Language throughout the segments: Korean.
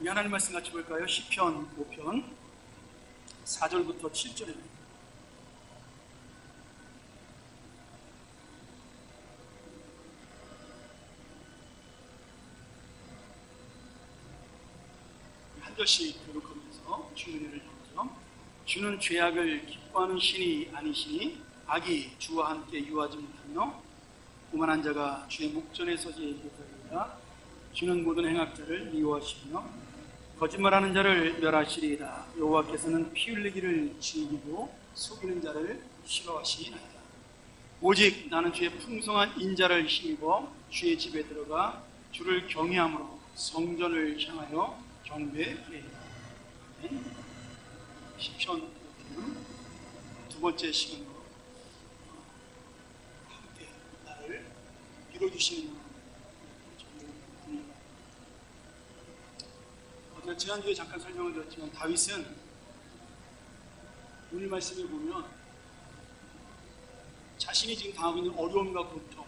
우리 하나님 말씀 같이 볼까요? 시편 5편 4절부터 7절입니다. 한 절씩 교독하면서 주의 은혜를 받죠. 주는 죄악을 기뻐하는 신이 아니시니 악이 주와 함께 유하지 못하며 오만한 자가 주의 목전에 서지 못하리라. 주는 모든 행악자를 미워하시며 거짓말하는 자를 멸하시리이다. 여호와께서는 피 흘리기를 즐기고 속이는 자를 싫어하시나이다. 오직 나는 주의 풍성한 인자를 힘입어 주의 집에 들어가 주를 경외함으로 성전을 향하여 경배하리이다. 시편 두 번째 시간으로 함께 나를 이뤄주시는 지난주에 잠깐 설명을 드렸지만 다윗은 오늘 말씀에 보면 자신이 지금 당하고 있는 어려움과 고통,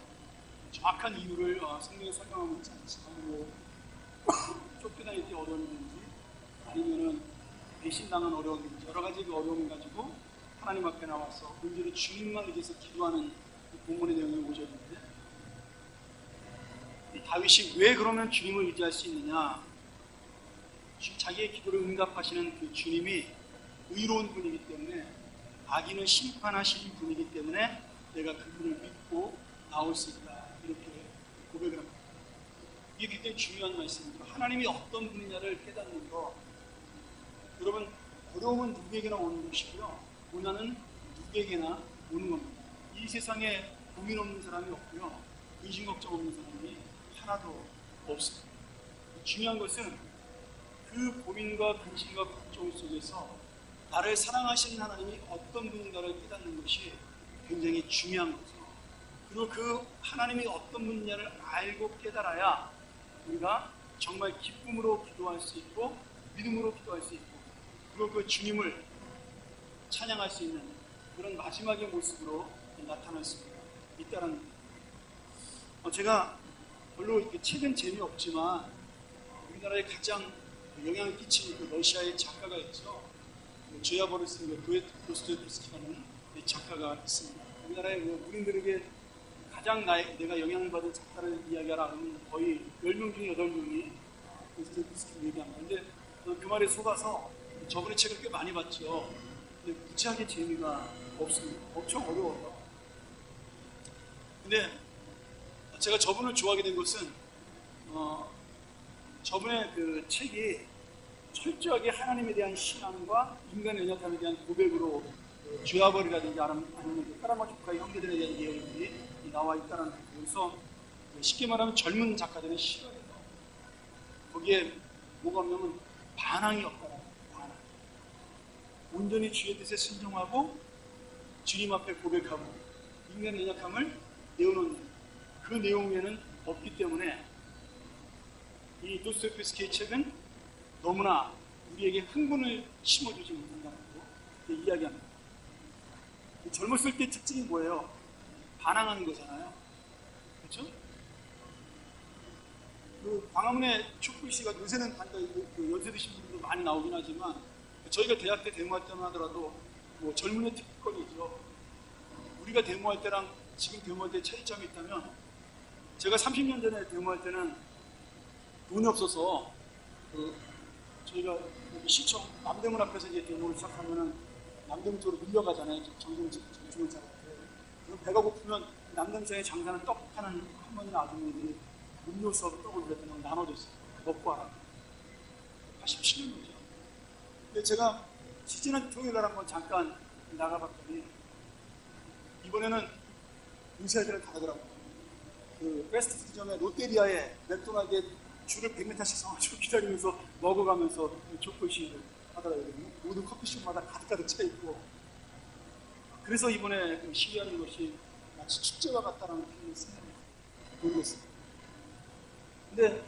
정확한 이유를 성경에 설명하고 있지 않지만 뭐 쫓겨다닐 때 어려움인지 아니면은 배신당한 어려움인지 여러 가지 그 어려움을 가지고 하나님 앞에 나와서 온전히 주님만 의지해서 기도하는 본문의 내용을 보셨는데 다윗이 왜 그러면 주님을 의지할 수 있느냐? 자기의 기도를 응답하시는 그 주님이 의로운 분이기 때문에 악인을 심판하시는 분이기 때문에 내가 그분을 믿고 나올 수 있다 이렇게 고백을 합니다. 이게 굉장히 중요한 말씀입니다. 하나님이 어떤 분이냐를 깨닫는 거. 여러분 어려움은 누구에게나 오는 것이고요 고난은 누구에게나 오는 겁니다. 이 세상에 고민 없는 사람이 없고요 근심 걱정 없는 사람이 하나도 없습니다. 중요한 것은 그 고민과 근심과 걱정 속에서 나를 사랑하시는 하나님이 어떤 분인가를 깨닫는 것이 굉장히 중요한 거죠. 그리고 그 하나님이 어떤 분인가를 알고 깨달아야 우리가 정말 기쁨으로 기도할 수 있고 믿음으로 기도할 수 있고 그리고 그 주님을 찬양할 수 있는 그런 마지막의 모습으로 나타날 수 있다는 거예요. 제가 별로 이렇게 책은 재미없지만 우리나라에 가장 영향을 끼친 그 러시아의 작가가 있죠. 죄와 쓰는 도스토옙스키라는 작가가 있습니다. 우리나라의 문인들에게 가장 내가 영향을 받은 작가를 이야기하라 하면 거의 10명 중에 8명이 도스토옙스키를 얘기합니다. 근데 그 말에 속아서 저분의 책을 꽤 많이 봤죠. 근데 무지하게 재미가 없습니다. 엄청 어려워요. 근데 제가 저분을 좋아하게 된 것은 저분의 그 책이 철저하게 하나님에 대한 신앙과 인간의 연약함에 대한 고백으로 죄와벌이라든지 아니면 까라마초카의 형제들에 대한 내용들이 나와 있다는 거예요. 그래서 쉽게 말하면 젊은 작가들은 싫어해요. 거기에 뭐가 없냐면 반항이 없다는 거예요. 반항. 온전히 주의 뜻에 순종하고 주님 앞에 고백하고 인간의 연약함을 내어놓는 그 내용에는 없기 때문에 이 도스토옙스키의 책은 너무나 우리에게 흥분을 심어주지 못한다고 이야기합니다. 젊었을 때 특징이 뭐예요? 반항하는 거잖아요. 그렇죠? 그 광화문에 촛불 시가 요새는 그 연세 드신 분들도 많이 나오긴 하지만 저희가 대학 때 데모할 때만 하더라도 뭐 젊은의 특권이죠. 우리가 데모할 때랑 지금 데모할 때 차이점이 있다면 제가 30년 전에 데모할 때는 돈이 없어서 저희가 시청 남대문 앞에서 이제 데모를 시작하면은 남대문 쪽으로 밀려가잖아요. 정중을 잡을 때. 그럼 배가 고프면 남대문장에 장사하는 떡 파는 할머니나 아주머니들이 음료 수하고 떡을 그랬더니 나눠줬어요. 먹고 하라. 87년이죠. 근데 제가 지지난 토요일날 한번 잠깐 나가봤더니 이번에는 요새들은 다르더라고요. 그 패스트푸드점에 롯데리아에 맥도날드에 줄을 100m씩 서가지고 기다리면서 먹어가면서 촛불 시위를 하더라고요. 모든 커피숍마다 가득가득 차있고 그래서 이번에 시위하는 것이 마치 축제와 같다라는 표현을 쓰는 모르겠습니다. 근데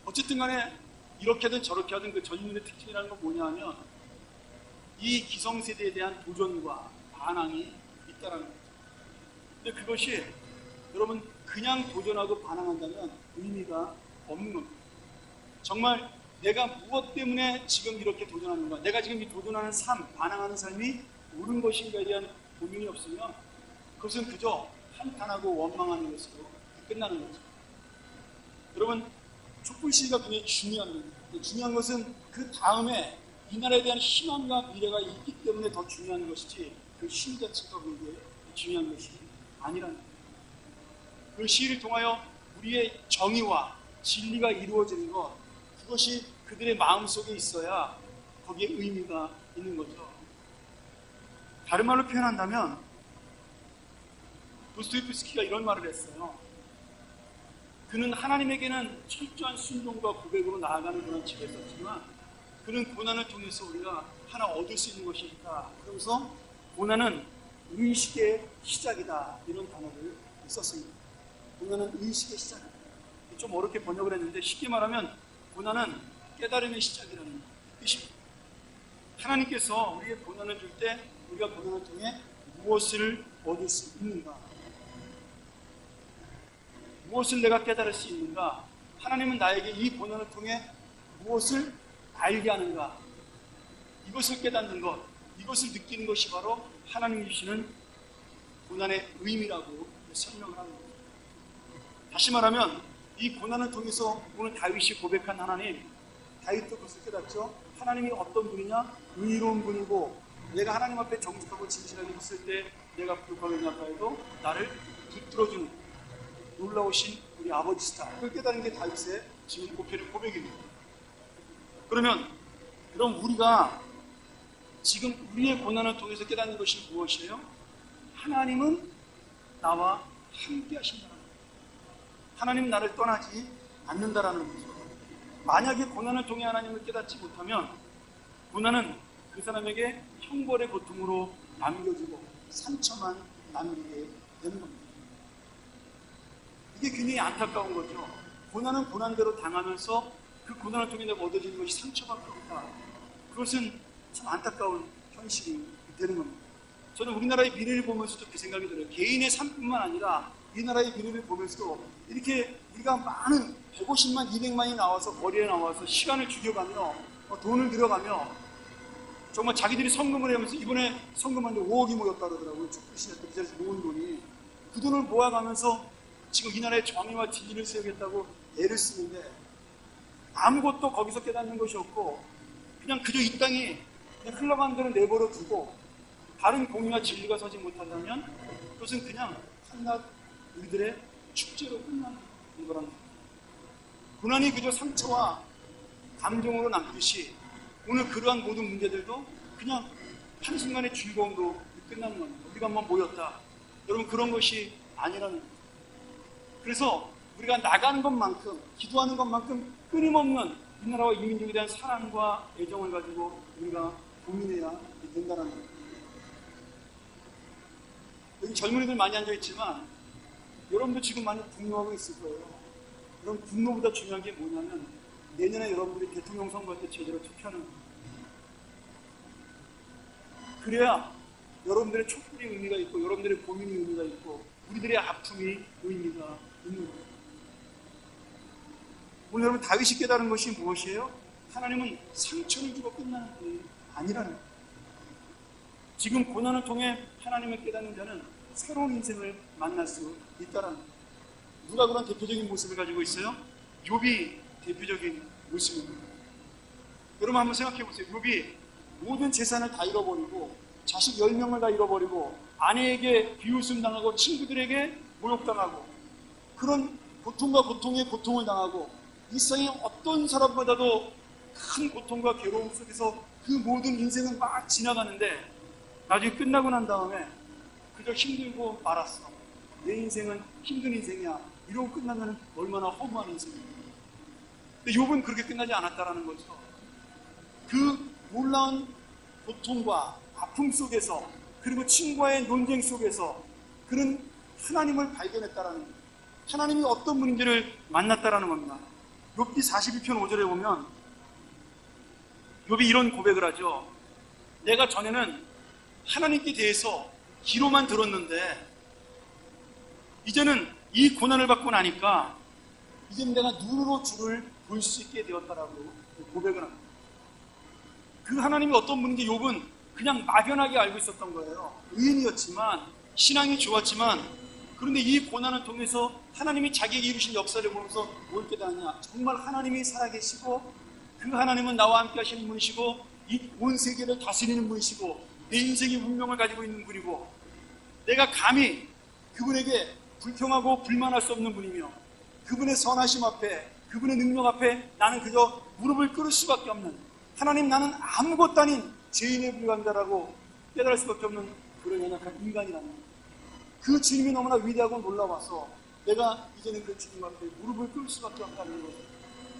어쨌든 간에 이렇게든 저렇게 하든 그 전인의 특징이라는 건 뭐냐 하면 이 기성세대에 대한 도전과 반항이 있다라는 거죠. 근데 그것이 여러분 그냥 도전하고 반항한다면 의미가 없는 겁니다. 정말 내가 무엇 때문에 지금 이렇게 도전하는가, 내가 지금 이 도전하는 삶, 반항하는 삶이 옳은 것인가에 대한 고민이 없으면 그것은 그저 한탄하고 원망하는 것으로 끝나는 거죠. 여러분, 촛불 시위가 굉장히 중요합니다. 중요한 것은 그 다음에 이 나라에 대한 희망과 미래가 있기 때문에 더 중요한 것이지, 그 시위 자체가 그게 중요한 것이 아니라는 거예요. 그 시위를 통하여 우리의 정의와 진리가 이루어지는 것, 그것이 그들의 마음속에 있어야 거기에 의미가 있는 거죠. 다른 말로 표현한다면 도스토옙스키가 이런 말을 했어요. 그는 하나님에게는 철저한 순종과 고백으로 나아가는 그런 책을 썼지만 그는 고난을 통해서 우리가 하나 얻을 수 있는 것이 있다. 그러면서 고난은 의식의 시작이다, 이런 단어를 썼습니다. 고난은 의식의 시작이다. 좀 어렵게 번역을 했는데 쉽게 말하면 고난은 깨달음의 시작이라는 뜻입니다. 하나님께서 우리의 고난을 줄 때 우리가 고난을 통해 무엇을 얻을 수 있는가, 무엇을 내가 깨달을 수 있는가, 하나님은 나에게 이 고난을 통해 무엇을 알게 하는가, 이것을 깨닫는 것, 이것을 느끼는 것이 바로 하나님이 주시는 고난의 의미라고 설명을 합니다. 다시 말하면 이 고난을 통해서 오늘 다윗이 고백한 하나님, 다윗도 그것을 깨닫죠. 하나님이 어떤 분이냐? 의로운 분이고 내가 하나님 앞에 정직하고 진실하게 있을 때 내가 부족하게 생각하여도 나를 붙들어주는 놀라우신 우리 아버지시다. 그걸 깨달은 게 다윗의 지금 고백입니다. 그럼 우리가 지금 우리의 고난을 통해서 깨닫는 것이 무엇이에요? 하나님은 나와 함께 하신다는 거예요. 하나님은 나를 떠나지 않는다라는 거죠. 만약에 고난을 통해 하나님을 깨닫지 못하면 고난은 그 사람에게 형벌의 고통으로 남겨지고 상처만 남기게 되는 겁니다. 이게 굉장히 안타까운 거죠. 고난은 고난대로 당하면서 그 고난을 통해 내가 얻어지는 것이 상처밖에 없다. 그것은 참 안타까운 현실이 되는 겁니다. 저는 우리나라의 미래를 보면서도 그 생각이 들어요. 개인의 삶뿐만 아니라 이 나라의 미래를 보면서도 이렇게 우리가 많은 150만, 200만이 나와서 거리에 나와서 시간을 죽여가며 돈을 들여가며 정말 자기들이 성금을 하면서 이번에 성금하는데 5억이 모였다 그러더라고요. 축구시장 때 그 자리에서 모은 돈이. 그 돈을 모아가면서 지금 이 나라의 정의와 진리를 세우겠다고 애를 쓰는데 아무것도 거기서 깨닫는 것이 없고 그냥 그저 이 땅이 그냥 흘러가는 대로 내버려 두고 다른 공의와 진리가 서지 못한다면 그것은 그냥 한낱 우리들의 축제로 끝나는 거랍니다. 고난이 그저 상처와 감정으로 남듯이 오늘 그러한 모든 문제들도 그냥 한순간의 즐거움으로 끝나는 겁니다. 우리가 한번 모였다. 여러분, 그런 것이 아니라는 거예요. 그래서 우리가 나가는 것만큼, 기도하는 것만큼 끊임없는 이 나라와 이 민족에 대한 사랑과 애정을 가지고 우리가 고민해야 된다는 거예요. 여기 젊은이들 많이 앉아있지만 여러분도 지금 많이 분노하고 있을 거예요. 그럼 분노보다 중요한 게 뭐냐면 내년에 여러분들이 대통령 선거 때 제대로 투표하는 거예요. 그래야 여러분들의 촛불이 의미가 있고 여러분들의 고민이 의미가 있고 우리들의 아픔이 의미가 있는 거예요. 오늘 여러분 다윗이 깨달은 것이 무엇이에요? 하나님은 상처를 주고 끝나는 분이 아니라는 거예요. 지금 고난을 통해 하나님을 깨닫는 자는 새로운 인생을 만날 수 있다라는 거예요. 누가 그런 대표적인 모습을 가지고 있어요? 욥이 대표적인 모습입니다. 여러분 한번 생각해 보세요. 욥이 모든 재산을 다 잃어버리고 자식 10명을 다 잃어버리고 아내에게 비웃음 당하고 친구들에게 모욕당하고 그런 고통과 고통에 고통을 당하고 이 세상에 어떤 사람보다도 큰 고통과 괴로움 속에서 그 모든 인생은 막 지나가는데 나중에 끝나고 난 다음에 그저 힘들고 말았어. 내 인생은 힘든 인생이야. 이러고 끝나면 얼마나 허무한 인생입니까? 근데 욥은 그렇게 끝나지 않았다라는 거죠. 그 놀라운 고통과 아픔 속에서 그리고 친구와의 논쟁 속에서 그는 하나님을 발견했다라는 거예요. 하나님이 어떤 분인지를 만났다라는 겁니다. 욥기 42편 5절에 보면 욥이 이런 고백을 하죠. 내가 전에는 하나님께 대해서 귀로만 들었는데 이제는 이 고난을 받고 나니까 이제는 내가 눈으로 주를 볼 수 있게 되었다라고 고백을 합니다. 그 하나님이 어떤 분인지 욥은 그냥 막연하게 알고 있었던 거예요. 의인이었지만, 신앙이 좋았지만, 그런데 이 고난을 통해서 하나님이 자기에게 이루신 역사를 보면서 뭘 깨닫냐? 정말 하나님이 살아계시고, 그 하나님은 나와 함께 하시는 분이시고, 이 온 세계를 다스리는 분이시고, 내 인생의 운명을 가지고 있는 분이고, 내가 감히 그분에게 불평하고 불만할 수 없는 분이며, 그분의 선하심 앞에, 그분의 능력 앞에 나는 그저 무릎을 꿇을 수밖에 없는, 하나님 나는 아무것도 아닌 죄인에 불과한 자라고 깨달을 수밖에 없는 그런 연약한 인간이라는 거예요. 그 주님이 너무나 위대하고 놀라워서 내가 이제는 그 주님 앞에 무릎을 꿇을 수밖에 없다는 것,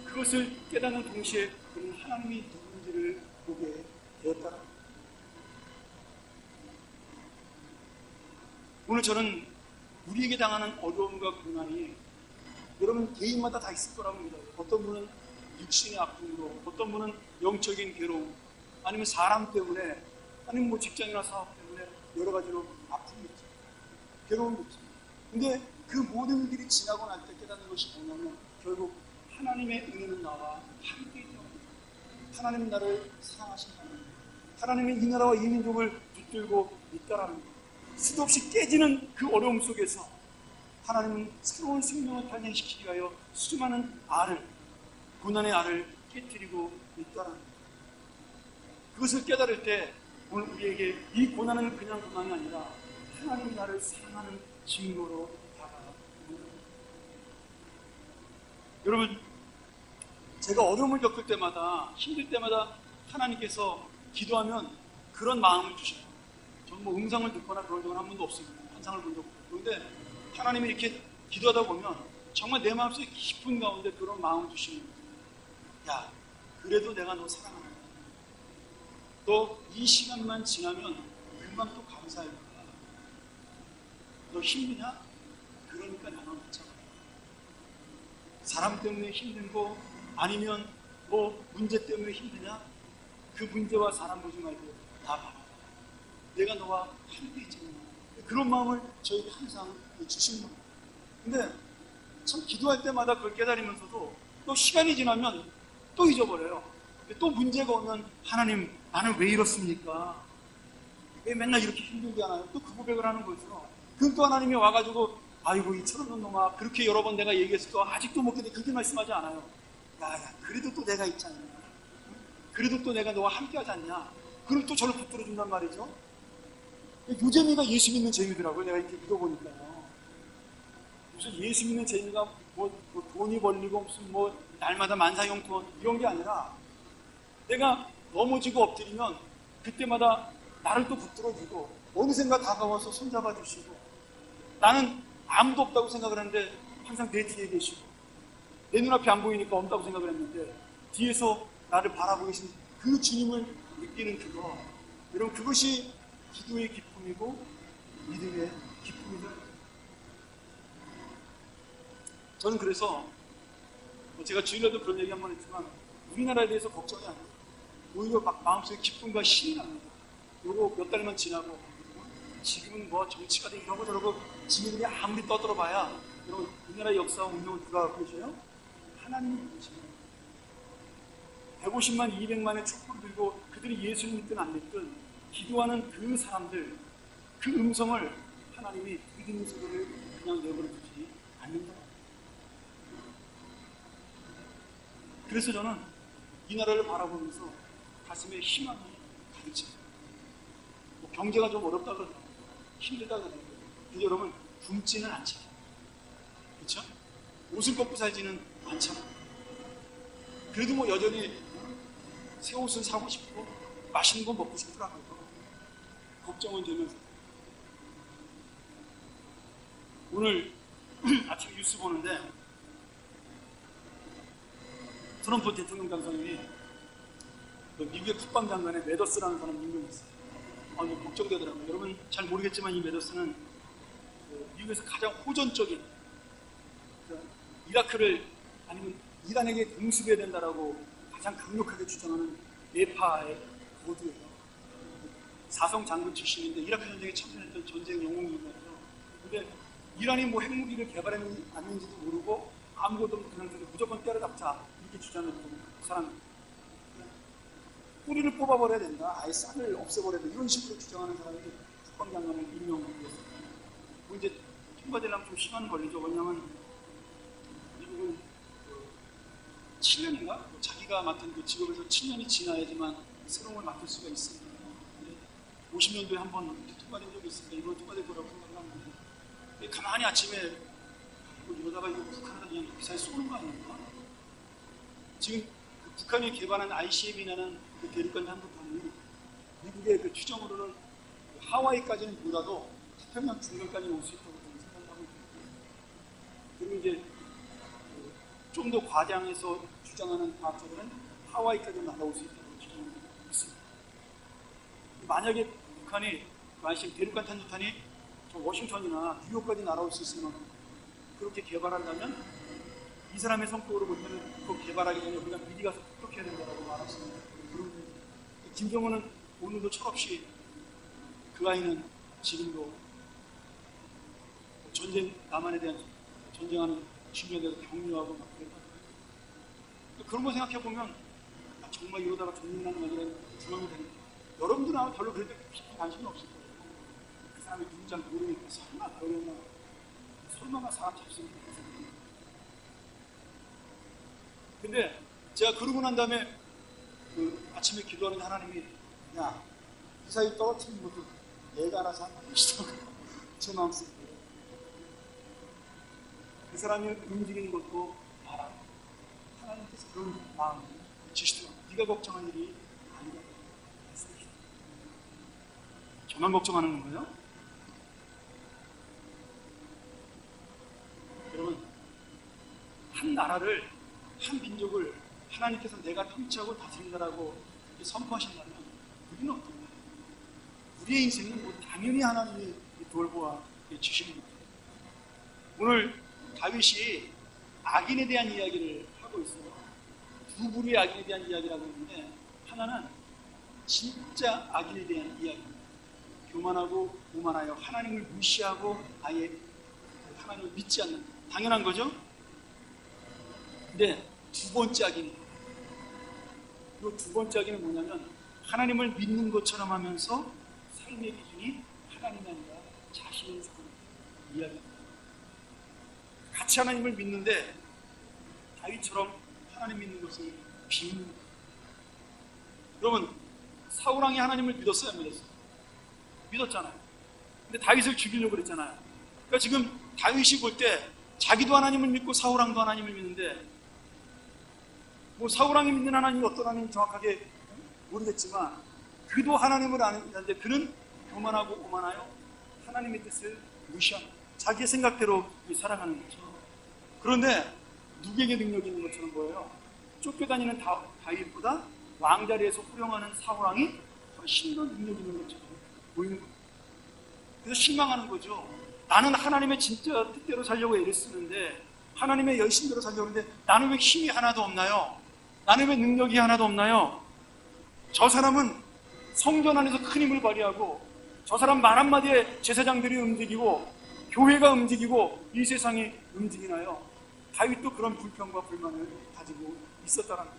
그것을 깨닫는 동시에 그는 하나님이 누군지를 보게 되었다는 거예요. 오늘 저는 우리에게 당하는 어려움과 고난이 여러분 개인마다 다 있을 거라고 믿어요. 어떤 분은 육신의 아픔으로, 어떤 분은 영적인 괴로움, 아니면 사람 때문에, 아니면 뭐 직장이나 사업 때문에 여러 가지로 아픔이 있죠. 괴로움이 있죠. 근데 그 모든 일들이 지나고 날 때 깨닫는 것이 뭐냐면 결국 하나님의 은혜는 나와 함께 있다는 거예요. 하나님은 나를 사랑하신다는 거예요. 하나님은 이 나라와 이 민족을 붙들고 있다라는 거예요. 수도 없이 깨지는 그 어려움 속에서 하나님은 새로운 생명을 탄생시키기 위하여 수많은 알을, 고난의 알을 깨뜨리고 있다는 거예요. 그것을 깨달을 때 오늘 우리에게 이 고난은 그냥 고난이 아니라 하나님이 나를 사랑하는 증거로 다가옵니다. 여러분, 제가 어려움을 겪을 때마다, 힘들 때마다 하나님께서 기도하면 그런 마음을 주셔요. 저는 뭐 음성을 듣거나 그런 적은 한 번도 없습니다. 환상을 본 적 없고. 그런데 하나님이 이렇게 기도하다 보면 정말 내 마음속에 깊은 가운데 그런 마음을 주시는 거예요. 야, 그래도 내가 너 사랑한다. 너 이 시간만 지나면 금방 또 감사할 거야. 너 힘드냐? 그러니까 나눠 놓자고. 사람 때문에 힘들고 아니면 뭐 문제 때문에 힘드냐? 그 문제와 사람 보지 말고 다 봐봐. 내가 너와 함께 있잖아. 그런 마음을 저에게 항상 주시는 겁니다. 근데 참 기도할 때마다 그걸 깨달으면서도 또 시간이 지나면 또 잊어버려요. 또 문제가 오면 하나님 나는 왜 이렇습니까? 왜 맨날 이렇게 힘들게 하나요? 또 그 고백을 하는 거죠. 그럼 또 하나님이 와가지고 아이고 이 철없는 놈아, 그렇게 여러 번 내가 얘기했어도 아직도 못 깨닫게, 그렇게 말씀하지 않아요. 야, 그래도 또 내가 있잖아. 그래도 또 내가 너와 함께 하지 않냐. 그럼 또 저를 붙들어 준단 말이죠. 요재미가 예수 믿는 재미더라고요. 내가 이렇게 믿어보니까요. 무슨 예수 믿는 재미가 뭐 돈이 벌리고 무슨 뭐 날마다 만사형통 이런 게 아니라, 내가 넘어지고 엎드리면 그때마다 나를 또 붙들어주고 어느샌가 다가와서 손잡아 주시고, 나는 아무도 없다고 생각을 했는데 항상 내 뒤에 계시고, 내 눈앞이 안 보이니까 없다고 생각을 했는데 뒤에서 나를 바라보고 계신 그 주님을 느끼는 그거, 여러분 그것이 기도의 기쁨이고 믿음의 기쁨이다. 저는 그래서 제가 주일날도 그런 얘기 한번 했지만 우리나라에 대해서 걱정이 안 돼요. 오히려 막 마음속에 기쁨과 신이 납니다. 요거 몇 달만 지나고 지금은 뭐 정치가 돼 이러고 저러고 지금이 아무리 떠들어봐야, 여러분 우리나라의 역사와 운명을 누가 그러셔요? 하나님이 그러십니다. 150만, 200만의 촛불을 들고 그들이 예수를 믿든 안 믿든 기도하는 그 사람들, 그 음성을 하나님이 믿음의 소리를 그냥 내버려 두지 않는다. 그래서 저는 이 나라를 바라보면서 가슴에 희망이 가득 찹니다. 뭐 경제가 좀 어렵다 그러죠. 힘들다 그러죠. 근데 여러분 굶지는 않잖아요. 그렇죠? 옷을 벗고 살지는 않잖아요. 그래도 뭐 여전히 새 옷을 사고 싶고 맛있는 거 먹고 싶더라고요. 걱정은 되면서. 오늘 아침 뉴스 보는데 트럼프 대통령 당선인이 미국의 국방장관의 매더스라는 사람 임명이 있어요. 걱정되더라고요. 여러분 잘 모르겠지만 이 매더스는 미국에서 가장 호전적인, 이라크를 아니면 이란에게 공습해야 된다라고 가장 강력하게 주장하는 네파의 고두예요. 사성 장군 출신인데 이라크 전쟁에 참전했던 전쟁 영웅이거든요. 근데 이란이 뭐 핵무기를 개발했는지도 모르고 아무것도 없는 그냥 무조건 때려잡자 이렇게 주장했던 그 사람. 뿌리를 뽑아버려야 된다. 아예 싹을 없애버려야 된다. 이런 식으로 주장하는 사람이 국방장관을 임명했어요. 뭐 이제 통과되려면 좀 시간 걸리죠. 왜냐하면 미국은 7년인가? 자기가 맡은 그 직업에서 7년이 지나야지만 새로운 걸 맡을 수가 있습니다. 50년도에 한 번 통과된 적이 있으니까 이번 통과될 거라고 생각하는데 가만히 아침에 이러다가 이거 북한에다 그냥 미사일 쏘는 거 아닙니까? 지금 그 북한이 개발한 ICBM이라는 그 대륙간 한국함이 미국의 그 추정으로는 하와이까지는 보다도 태평양 중간까지 올 수 있다고 저는 생각하고 있거든요. 그리고 이제 좀 더 과장해서 주장하는 과학자들은 하와이까지 날아올 수 있다고 주장하고 있습니다. 만약에 북한이 ICBM 대륙간 탄도탄이 저 워싱턴이나 뉴욕까지 날아올 수 있으면 그렇게 개발한다면 이 사람의 성격으로 볼 때는 그거 개발하기 전에 우리가 미리 가서 폭격해야 된다고 말했습니다. 그리고 김정은은 오늘도 철없이 그 아이는 지금도 전쟁, 남한에 대한 전쟁하는 주민에 대해서 격려하고 막 그랬거든요. 그런 거 생각해보면 정말 이러다가 전쟁나는 아니라 중앙이 되는 여러분들은 아마 별로 그럴 때 관심이 없을 거예요. 그 사람이 누군지 모르니까 설마 그러려나 설마가 사람 잡수는 거예요. 근데 제가 그러고 난 다음에 그 아침에 기도하는 하나님이 야 미사일 떨어뜨리는 것도 내가 알아서 한다고 하시더라고요. 제 마음속에 그 사람이 움직이는 것도 알아. 하나님께서 그런 마음을 주시더라고요. 네가 걱정할 일이 아니다. 저만 걱정하는 건가요? 여러분 한 나라를 한 민족을 하나님께서 내가 통치하고 다스린다라고 선포하신다면 우리는 어떤가요? 우리의 인생은 뭐 당연히 하나님이 돌보아 주시는 거예요. 오늘 다윗이 악인에 대한 이야기를 하고 있어요. 두 부류의 악인에 대한 이야기를 하고 있는데 하나는 진짜 악인에 대한 이야기입니다. 교만하고 오만하여 하나님을 무시하고 아예 하나님을 믿지 않는 당연한 거죠? 근데 두 번째 악인이 이 두 번째 악인은 뭐냐면 하나님을 믿는 것처럼 하면서 삶의 기준이 하나님이 아니라 자신의 삶을 이야기합니다. 같이 하나님을 믿는데 다윗처럼 하나님 믿는 것을 비웃는 거예요. 여러분 사울왕이 하나님을 믿었어요? 안 믿었어요? 믿었잖아요. 근데 다윗을 죽이려고 그랬잖아요. 그러니까 지금 다윗이 볼 때 자기도 하나님을 믿고 사울왕도 하나님을 믿는데 뭐 사울왕이 믿는 하나님이 어떤 하나님인지 정확하게 모르겠지만 그도 하나님을 아는데 그는 교만하고 오만하여 하나님의 뜻을 무시하는 자기의 생각대로 살아가는 거죠. 그런데 누구에게 능력이 있는 것처럼 보여요. 쫓겨다니는 다윗보다 왕자리에서 호령하는 사울왕이 훨씬 더 능력이 있는 것처럼 보이는 거예요. 그래서 실망하는 거죠. 나는 하나님의 진짜 뜻대로 살려고 애를 쓰는데 하나님의 열심대로 살려고 하는데 나는 왜 힘이 하나도 없나요? 나는 왜 능력이 하나도 없나요? 저 사람은 성전 안에서 큰 힘을 발휘하고 저 사람 말 한마디에 제사장들이 움직이고 교회가 움직이고 이 세상이 움직이나요? 다윗도 그런 불평과 불만을 가지고 있었다는 거예요.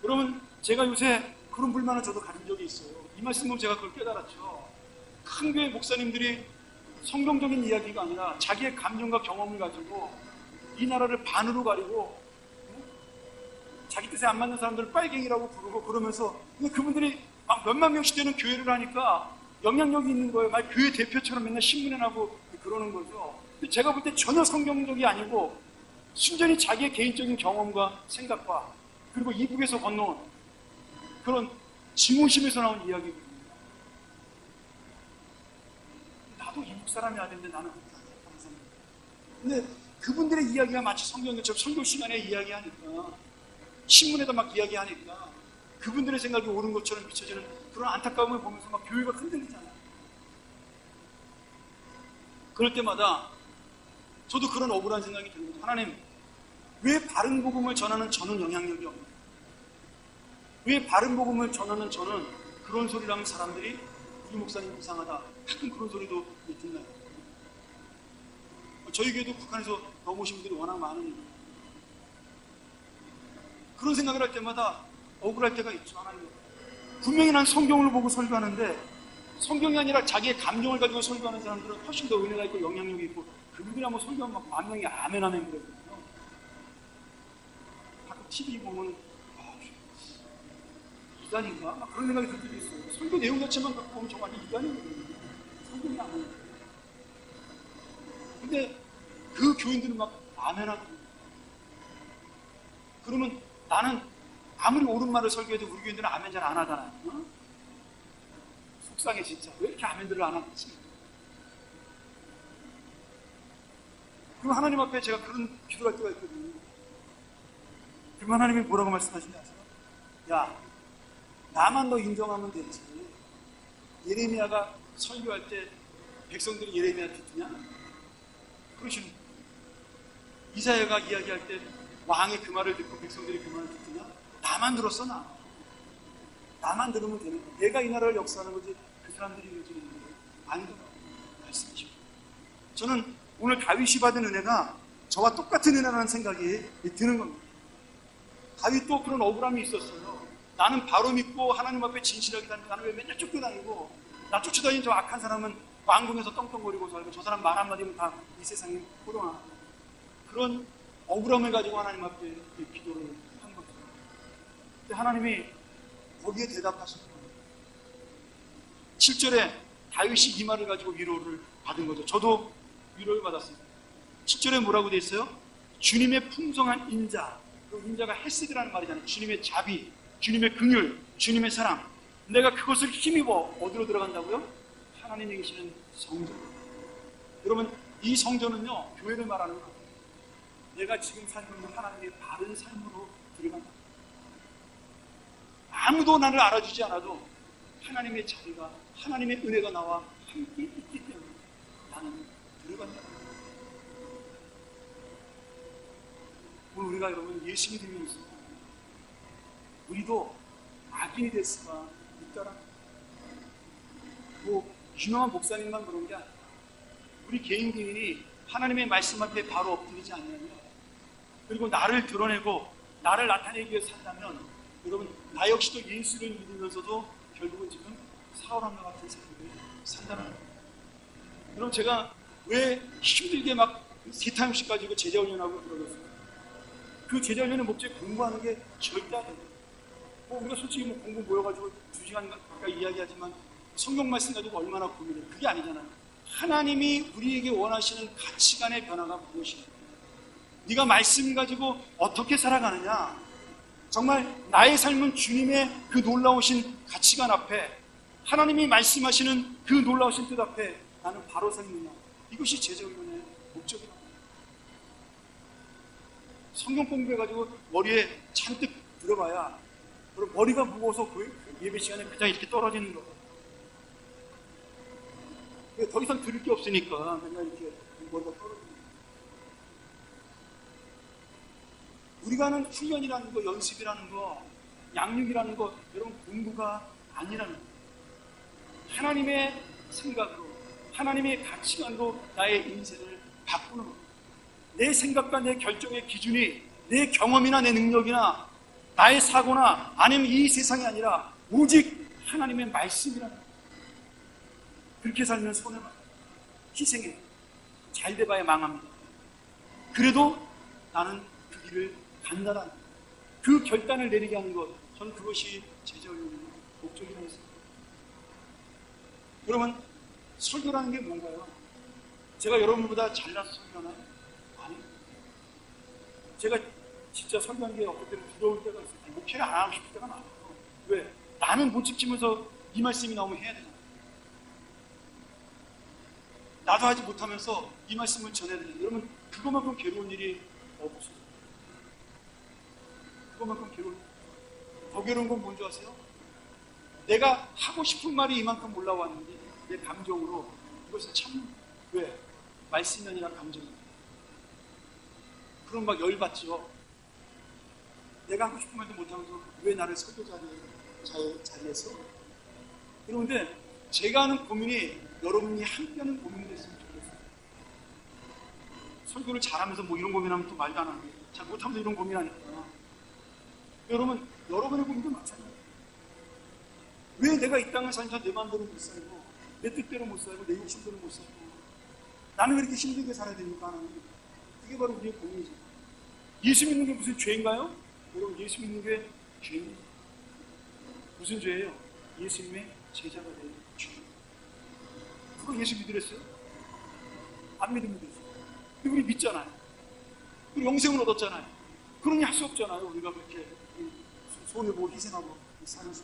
여러분 제가 요새 그런 불만을 저도 가진 적이 있어요. 이 말씀 보면 제가 그걸 깨달았죠. 큰 교회 목사님들이 성경적인 이야기가 아니라 자기의 감정과 경험을 가지고 이 나라를 반으로 가리고 자기 뜻에 안 맞는 사람들을 빨갱이라고 부르고 그러면서 그분들이 막 몇만 명씩 되는 교회를 하니까 영향력이 있는 거예요. 막 교회 대표처럼 맨날 신문에 나고 그러는 거죠. 근데 제가 볼 때 전혀 성경적이 아니고 순전히 자기의 개인적인 경험과 생각과 그리고 이북에서 건너온 그런 지모심에서 나온 이야기거든요. 나도 이북 사람이 아닌데 나는 항상 근데 그분들의 이야기가 마치 성경처럼 설교 시간에 이야기하니까 신문에다 막 이야기하니까 그분들의 생각이 옳은 것처럼 비춰지는 그런 안타까움을 보면서 막 교회가 흔들리잖아요. 그럴 때마다 저도 그런 억울한 생각이 듭니다. 하나님, 왜 바른 복음을 전하는 저는 영향력이 없나요? 왜 바른 복음을 전하는 저는 그런 소리를 하면 사람들이 우리 목사님 이상하다 가끔 그런 소리도 듣나요? 저희 교회도 북한에서 넘어오신 분들이 워낙 많으니까 그런 생각을 할 때마다 억울할 때가 있죠. 하나님 분명히 난 성경을 보고 설교하는데 성경이 아니라 자기의 감정을 가지고 설교하는 사람들은 훨씬 더 은혜가 있고 영향력이 있고 그분들이 뭐 설교하면 막 만 명이 아멘 아멘 그러거든요. 가끔 TV 보면 이단인가? 막 그런 생각이 들 때도 있어요. 설교 내용 자체만 갖고 보면 정말 이단이거든요. 성경이 아멘. 근데 그 교인들은 막 아멘하고 그러면 나는 아무리 옳은 말을 설교해도 우리 교인들은 아멘 잘 안 하잖아요. 어? 속상해 진짜. 왜 이렇게 아멘들을 안 하지? 그럼 하나님 앞에 제가 그런 기도를 할 때가 있거든요. 그럼 하나님이 뭐라고 말씀하시는지 아세요? 야, 나만 너 인정하면 되지. 예레미야가 설교할 때 백성들이 예레미야 듣느냐? 그러시는 거예요. 이사야가 이야기할 때 왕이 그 말을 듣고 백성들이 그 말을 듣느냐? 나만 들었어, 나. 나만 들으면 되는 거야. 내가 이 나라를 역사하는 거지 그 사람들이 요즘 있는 게 아니더라고 말씀이시고. 저는 오늘 다윗이 받은 은혜가 저와 똑같은 은혜라는 생각이 드는 겁니다. 다윗도 그런 억울함이 있었어요. 나는 바로 믿고 하나님 앞에 진실하게 다니고 나는 왜 맨날 쫓겨다니고 나 쫓아다니는 저 악한 사람은 왕궁에서 떵떵거리고 살고 저 사람 말 한마디면 다 이 세상에 호롱하고 그런 억울함을 가지고 하나님 앞에 기도를 한 거죠. 근데 하나님이 거기에 대답하신 거예요. 7절에 다윗이 이 말을 가지고 위로를 받은 거죠. 저도 위로를 받았습니다. 7절에 뭐라고 돼 있어요? 주님의 풍성한 인자, 그 인자가 헤세드라는 말이잖아요. 주님의 자비, 주님의 긍휼, 주님의 사랑. 내가 그것을 힘입어 어디로 들어간다고요? 하나님이 계시는 성전. 여러분, 이 성전은요 교회를 말하는 거예요. 내가 지금 살고 있는 하나님의 바른 삶으로 들어간다. 아무도 나를 알아주지 않아도 하나님의 자비가, 하나님의 은혜가 나와 함께 있기 때문에 나는 들어간다. 오늘 우리가 여러분 예수 믿으면서 우리도 악인이 될 수가 있더라. 뭐 유명한 목사님만 그런 게 아니라 우리 개인이 하나님의 말씀 앞에 바로 엎드리지 않냐면, 그리고 나를 드러내고 나를 나타내기 위해 산다면 여러분 나 역시도 예수를 믿으면서도 결국은 지금 사울함과 같은 삶을 산다는 거예요. 여러분 제가 왜 힘들게 막 3타임씩 가지고 제자훈련하고 그러겠어요? 그 제자훈련의 목적이 공부하는 게 절대 아니에요. 뭐 우리가 솔직히 뭐 공부 모여가지고 2시간 가까이 이야기하지만 성경 말씀 가지고 얼마나 고민해. 그게 아니잖아요. 하나님이 우리에게 원하시는 가치관의 변화가 무엇이냐. 네가 말씀 가지고 어떻게 살아가느냐. 정말 나의 삶은 주님의 그 놀라우신 가치관 앞에, 하나님이 말씀하시는 그 놀라우신 뜻 앞에 나는 바로 서 있느냐. 이것이 제자훈련의 목적이라고 합니다. 성경 공부해가지고 머리에 잔뜩 들어봐야 머리가 무거워서 그 예배 시간에 그냥 이렇게 떨어지는 거예요. 더 이상 들을 게 없으니까 그냥 이렇게 머리가 떨어지는 거예요. 우리가 하는 훈련이라는 거, 연습이라는 거, 양육이라는 거, 여러분 공부가 아니라는 거예요. 하나님의 생각으로, 하나님의 가치관으로 나의 인생을 바꾸는 거예요. 내 생각과 내 결정의 기준이 내 경험이나 내 능력이나 나의 사고나 아니면 이 세상이 아니라 오직 하나님의 말씀이라는 거예요. 그렇게 살면 손해봐요. 희생해. 잘 돼봐야 망합니다. 그래도 나는 그 길을 간다라는 그 결단을 내리게 하는 것, 저는 그것이 제자훈련의 목적이라고 했습니다. 여러분, 설교라는 게 뭔가요? 제가 여러분보다 잘나서 설교하나요? 아니요. 제가 진짜 설교하는 게 어떨 때는 부러울 때가 있어요. 목회를 안 하고 싶을 때가 많아요. 왜? 나는 못 지키면서 이 말씀이 나오면 해야 되잖아요. 나도 하지 못하면서 이 말씀을 전해야 되잖아요. 여러분, 그것만큼 괴로운 일이 없어요. 그것만큼 괴로운 일. 더 괴로운 건 뭔지 아세요? 내가 하고 싶은 말이 이만큼 올라왔는데 내 감정으로 이것을 참는 거예요. 왜? 말씀이 아니라 감정이에요. 그럼 막 열받죠. 내가 하고 싶은 말도 못하면서 왜 나를 설교 자리에서? 그런데 제가 하는 고민이 여러분이 함께하는 고민이 됐으면 좋겠어요. 설교를 잘하면서 뭐 이런 고민하면 또 말도 안 하는데 잘 못하면서 이런 고민하니까 여러분, 여러분의 고민도 마찬가지예요. 왜 내가 이 땅을 살면서 내 마음대로 못 살고 내 뜻대로 못 살고 내 욕심대로 못 살고 나는 왜 이렇게 힘들게 살아야 됩니까? 하나님? 그게 바로 우리의 고민이죠. 예수 믿는 게 무슨 죄인가요? 여러분, 예수 믿는 게 죄입니다. 무슨 죄예요? 예수님의 제자가 되는 죄. 그거 예수 믿으랬어요? 안 믿으면 됐어요. 근데 우리 믿잖아요. 우리 영생을 얻었잖아요. 그러니 할 수 없잖아요. 우리가 그렇게 손해보고 희생하고 사는 수.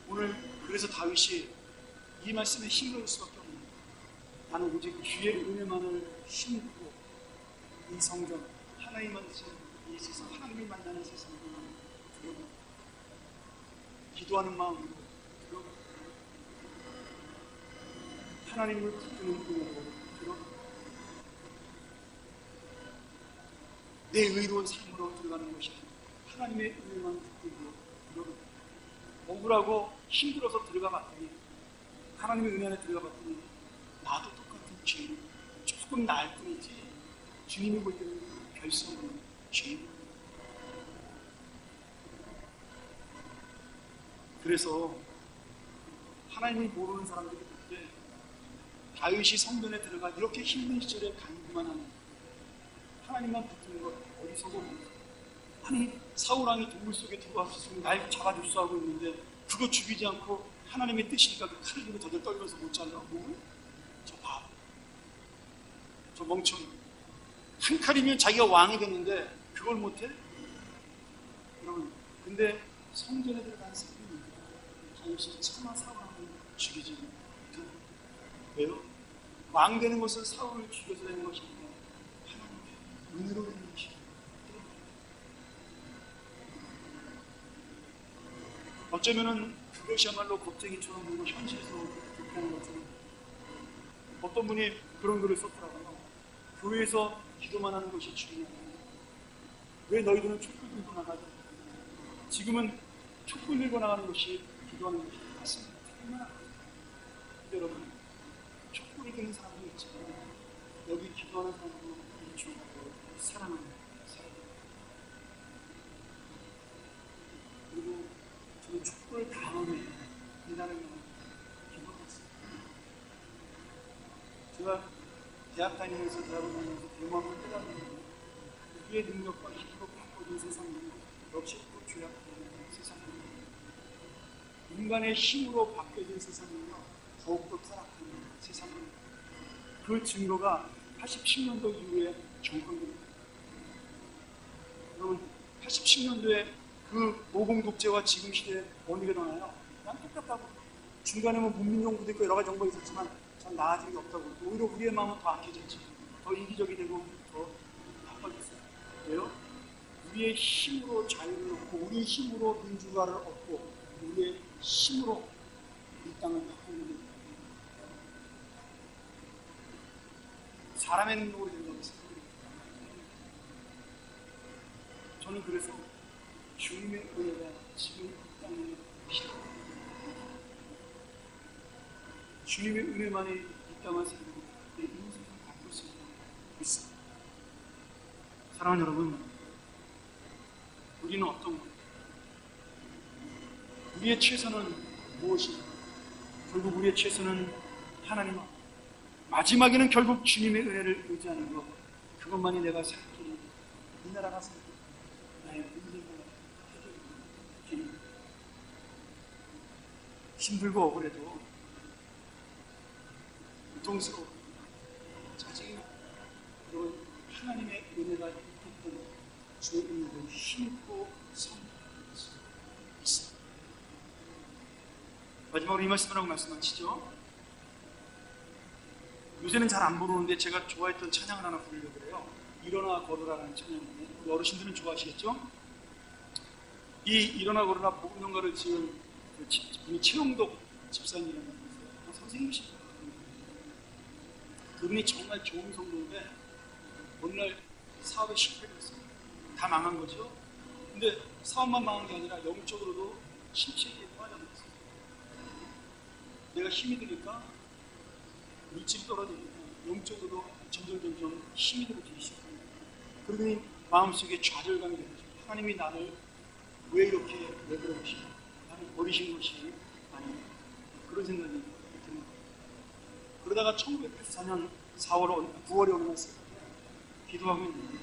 오늘 그래서 다윗이 이 말씀에 힘을 얻을 수밖에 없는 거예요. 나는 오직 주의 은혜만을 힘입고 이 성전, 하나님만 이 세상, 하나님을 만나는 세상을 들어가 기도하는 마음으로 들어가 하나님을 붙드는 은혜로 들어가 내 의로운 삶으로 들어가는 것이 하나님의 은혜만 붙들고 들어가 억울하고 힘들어서 들어가 봤더니 하나님의 은혜 안에 들어가 봤더니 나도 똑같은 죄인 조금 나을 뿐이지 주님이 볼 때는 별성은 죄인. 그래서 하나님을 모르는 사람들이 볼 때 다윗이 성전에 들어가 이렇게 힘든 시절에 간구만 하는 하나님만 붙드는 것 어리석어 보인다. 아니 사울왕이 동굴 속에 들어와서 날 잡아줄수 하고 있는데 그거 죽이지 않고 하나님의 뜻이니까 그 칼을 들고 더덜 떨면서 못 잘라? 뭐? 저 바보, 저 멍청이. 한 칼이면 자기가 왕이 됐는데 그걸 못해? 여러분, 근데 성전에 들어간 사람이 다윗이 차마 사울왕을 죽이지 못해. 왜요? 왕 되는 것은 사울을 죽여서 되는 것이 아니라 하나님의 은혜로 되는 것이에요. 어쩌면은 그것이야말로 겁쟁이처럼 보이고 현실에서 그렇게하는 것처럼 어떤 분이 그런 글을 썼더라고요. 교회에서 기도만 하는 것이 중요하다. 왜 너희들은 촛불 들고 나가지? 지금은 촛불 들고 나가는 것이 기도하는 것이 맞습니다. 근데 여러분, 촛불을 드는 사람도 있지만 여기 기도하는 사람도 중요하고 사랑하는 사람입니다. 그리고 저는 촛불을 다 오면 이날은 기도했어요. 제가 대학 다니면서 대학을 다니면서 대모함을 깨달았는데 우리의 능력과 힘으로 바꿔준 세상은 역시 또 죄악되는 세상입니다. 인간의 힘으로 바뀌어진 세상은요 더욱더 타락하는 세상입니다. 그 증거가 87년도 이후에 정권입니다. 여러분 87년도에 그 모공 독재와 지금 시대에 어느 게 더 나아요? 난 똑같다고. 중간에 뭐 문민정부도 있고 여러 가지 정보가 있었지만 전 나아진 게 없다고. 오히려 우리의 마음은 더 악해졌지. 더 이기적이 되고 더 나빠졌어요. 왜요? 우리의 힘으로 자유를 얻고 우리의 힘으로 민주화를 얻고 우리의 힘으로 이 땅을 바꾸는 게 사람의 능력으로 된다고 했어요. 저는 그래서 주님의 은혜가 지금 이 땅에 필요합니다. 주님의 은혜만이 이 땅을 살고 내 인생을 바꿀 수 있다고 믿습니다. 사랑하는 여러분, 우리는 어떤 것? 우리의 최선은 무엇인가? 결국 우리의 최선은 하나님 앞. 마지막에는 결국 주님의 은혜를 의지하는 것. 그것만이 내가 살 길이, 이 나라가 살 길이, 나의 인생을 해결하는 길입니다. 힘들고 억울해도 고통스러워 짜증이 나. 그리고 하나님의 은혜가 있던 주의 은혜를 힘입고 섬기는 것이 있습니다. 마지막으로 이 말씀을 하고 말씀 마치죠. 요새는 잘 안 부르는데 제가 좋아했던 찬양을 하나 부르려고 그래요. 일어나 걸으라는 찬양인데 우리 어르신들은 좋아하시겠죠? 이 일어나 걸으라 복음연가를 지은 분이 최용덕 집사님이라는 분이 있어요. 선생님이십니다. 그분이 정말 좋은 성도인데 어느 날 사업에 실패를 했어요. 다 망한 거죠. 근데 사업만 망한 게 아니라 영적으로도 심취에 빠져들었어요. 내가 힘이 드니까 물질이 떨어지니까 영적으로도 점점 힘이 들어지기 시작합니다. 그러더니 마음속에 좌절감이 들죠. 하나님이 나를 왜 이렇게 내버려 두시고 나를 버리신 것이 아닌가, 그런 생각이 드는 거예요. 그러다가 1984년 9월에 어느 날 새벽에 기도하고 있는데,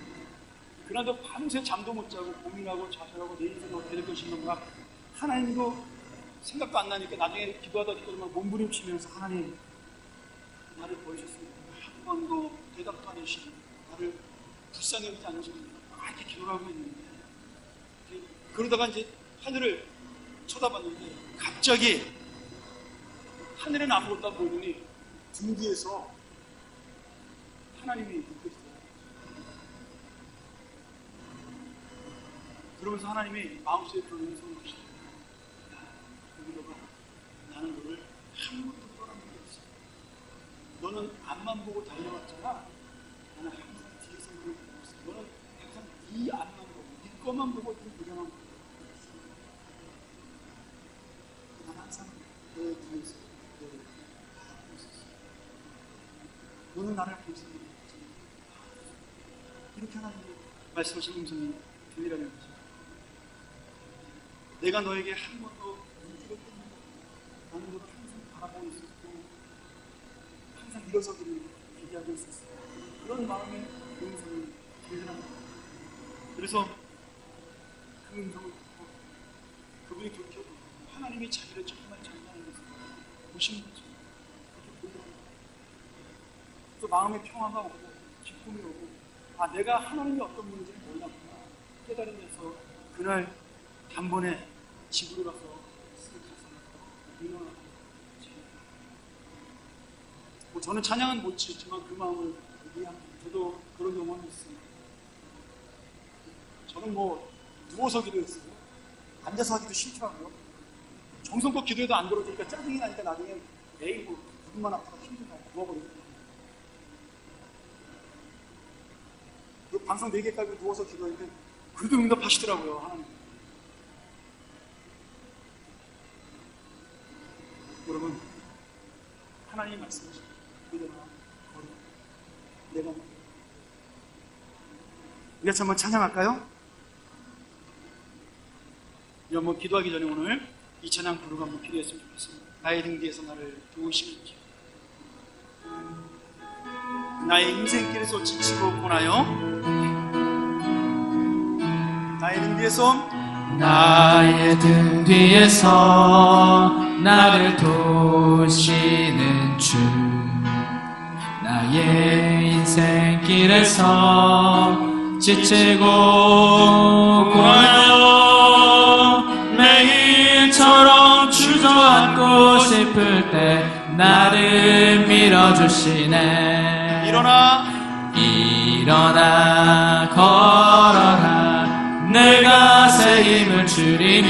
그날도 밤새 잠도 못 자고 고민하고 자살하고 내 인생이 어떻게 될 것인가, 막 하나님도 생각도 안 나니까 나중에 기도하다 막 몸부림치면서 하나님 나를 버리셨습니다. 한 번도 대답도 안 해주시고 나를 불쌍히 여기지 않으시고 막 이렇게 기도를 하고 있는데, 그러다가 이제 하늘을 쳐다봤는데 갑자기 하늘에는 아무것도 안 보이더니 등 뒤에서 하나님이 느껴졌어요. 그러면서 하나님이 마음속에 그런 음성을 하시더라고요. 여기다가 나는 너를 한 번도 떠난 적이 없어. 너는 앞만 보고 달려왔잖아. 나는 항상 뒤에서 너를 보고 있어. 너는 항상 네 앞만 보고, 네 것만 보고, 네 미래만 보고 있어. 나는 항상 내 뒤에서 너를 바라보고 있었어. 너는 나를 보지. 이렇게 하나님이 말씀하신 음성이 들리라는 거죠. 내가 너에게 한 번도 눈길을 떼는 거, 나는 너를 항상 바라보고 있었고 항상 일어서기를 기대하고 있었어. 그런 마음의 음성이 들리라는 거예요. 그래서 그 음성을 듣고 그분이 돌이켜 하나님이 자기를 정말 장난하는 것을 보시는 거죠. 그렇게 보이더라고요. 또 마음의 평화가 오고 기쁨이 오고, 아, 내가 하나님이 어떤 분인지를 몰랐구나 깨달으면서 그날 단번에 집으로 가서 쓱 가서 일어나고, 뭐 저는 찬양은 못 지었지만 그 마음을 이해합니다. 저도 그런 경험이 있습니다. 저는 뭐 누워서 기도했어요. 앉아서 하기도 싫더라고요. 정성껏 기도해도 안 들어주니까 짜증이 나니까 나중에 매일 뭐 무릎만 아파서 힘들다고 누워버리거든요. 그 방송 4개 깔고 누워서 기도했는데 그래도 응답하시더라고요, 하나님. 여러분, 하나님이 말씀하시죠. 그대로 버려. 내가 먹어. 우리 같이 한번 찬양할까요? 한번 기도하기 전에 오늘 이 찬양 부르고 한번 기도했으면 좋겠습니다. 나의 등 뒤에서 나를 도우시는 주. 나의 인생길에서 지치고 고나요, 나의 등 뒤에서 나의 등 뒤에서 나를 도우시는 주, 나의 인생길에서 지치고 고나요, 매일처럼 주저앉고 싶을 때 나를 밀어주시네. 일어나 걸어라, 내가 새 힘을 주리니.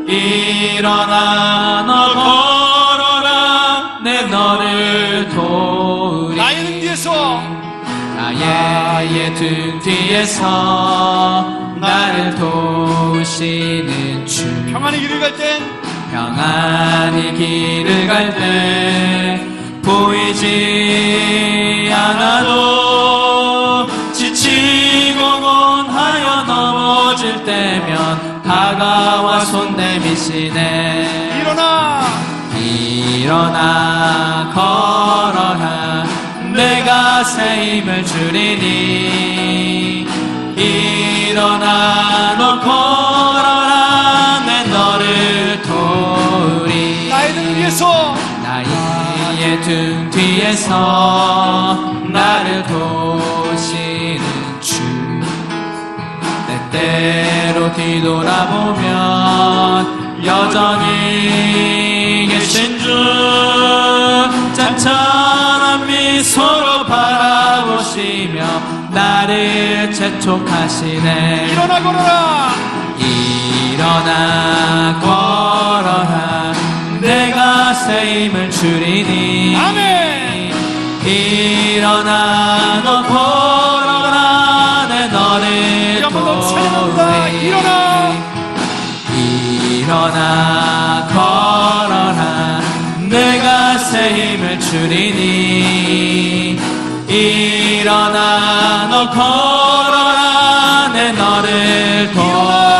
일어나 너 걸어라, 내 너를 도우리. 나의 등 뒤에서, 나의 등 뒤에서 나를 도우시는 주, 평안히 길을 갈 땐, 평안히 길을 갈 때 보이지 않아도 지치고 곤하여 넘어질 때면 다가와 손 내미시네. 일어나 걸어라, 내가 새 힘을 주리니. 일어나 너 걸어라, 내 너를 도우리. 나의 등 뒤에서, 나의 등 뒤에서 나를 도우시는 주, 때때로 뒤돌아보면 여전히 계신 주, 짠짠한 미소로 바라보시며 나를 재촉하시네. 일어나 걸어라, 일어나 걸어라, 내가 새 힘을 주리니. 아멘. 일어나 너 걸어라, 내 너를 도우리. 일어나 걸어라, 내가 새 힘을 주리니. 일어나 너 걸어라, 내 너를 도우리.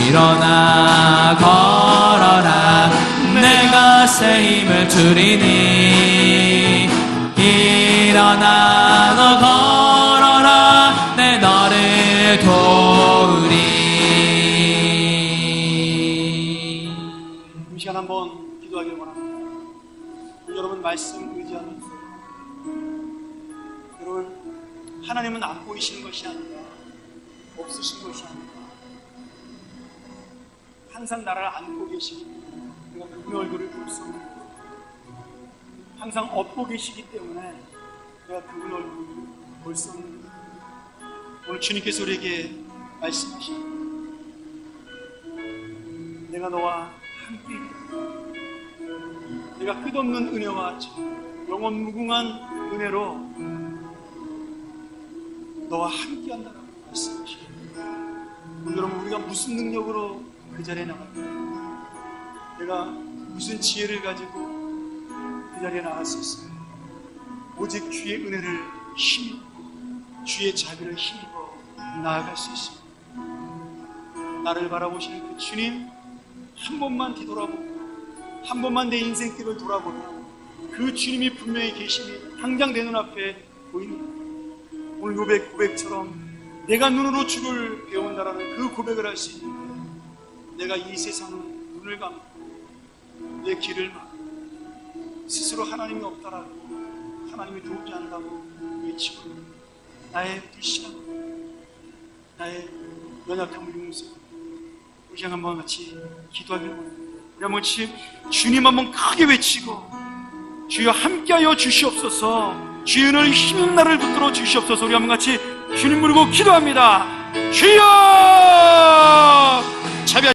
일어나 걸어라 내가 새 힘을 주리니 일어나 너 걸어라 내 너를 도우리. 이 시간 한번 기도하길 원합니다. 여러분 말씀 의지하면서 여러분 하나님은 안 보이시는 것이 아니라 없으신 것이 아니라 항상 나를 안고 계시기 때문에 내가 그분의 얼굴을 볼 수 없는 거예요. 항상 업고 계시기 때문에 내가 그분의 얼굴을 볼 수 없는 거예요. 오늘 주님께서 우리에게 말씀하십니다. 내가 너와 함께 있다. 내가 끝없는 은혜와 영원 무궁한 은혜로 너와 함께 한다라고 말씀하십니다. 오늘 여러분 우리가 무슨 능력으로 그 자리에 나갈까? 내가 무슨 지혜를 가지고 그 자리에 나갈 수 있어요? 오직 주의 은혜를 힘입고 주의 자비를 힘입어 나아갈 수 있습니다. 나를 바라보시는 그 주님 한 번만 뒤돌아보고 한 번만 내 인생길을 돌아보면 그 주님이 분명히 계심이 당장 내 눈앞에 보입니다. 오늘 요백 고백처럼 내가 눈으로 주를 배운다라는 그 고백을 할 수 있는데 내가 이 세상을 눈을 감고 내 길을 막고 스스로 하나님이 없다라고 하나님이 도우지 않는다고 외치고 나의 불신함 나의 연약함을 용서하고 우리 한번 같이 기도하길 원합니다. 우리 한번 주님 한번 크게 외치고 주여 함께하여 주시옵소서 주의 은혜를 힘입는 나를 붙들어 주시옵소서 우리 한번 같이 주님 부르고 기도합니다. 주여